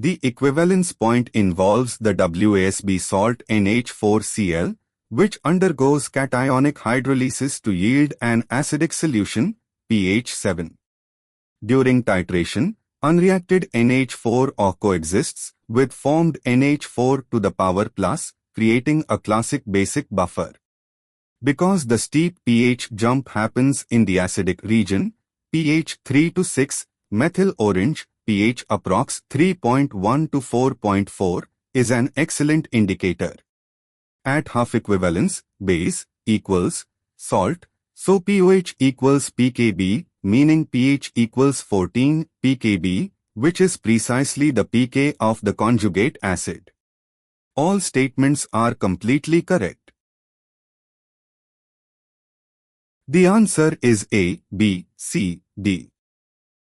The equivalence point involves the WASB salt NH4Cl, which undergoes cationic hydrolysis to yield an acidic solution, pH 7. During titration, unreacted NH4OH coexists with formed NH4 to the power plus, creating a classic basic buffer. Because the steep pH jump happens in the acidic region, pH 3 to 6, methyl orange, pH approx 3.1 to 4.4, is an excellent indicator. At half equivalence, base equals salt, so pOH equals pKb, meaning pH equals 14 pKb, which is precisely the pK of the conjugate acid. All statements are completely correct. The answer is A, B, C, D.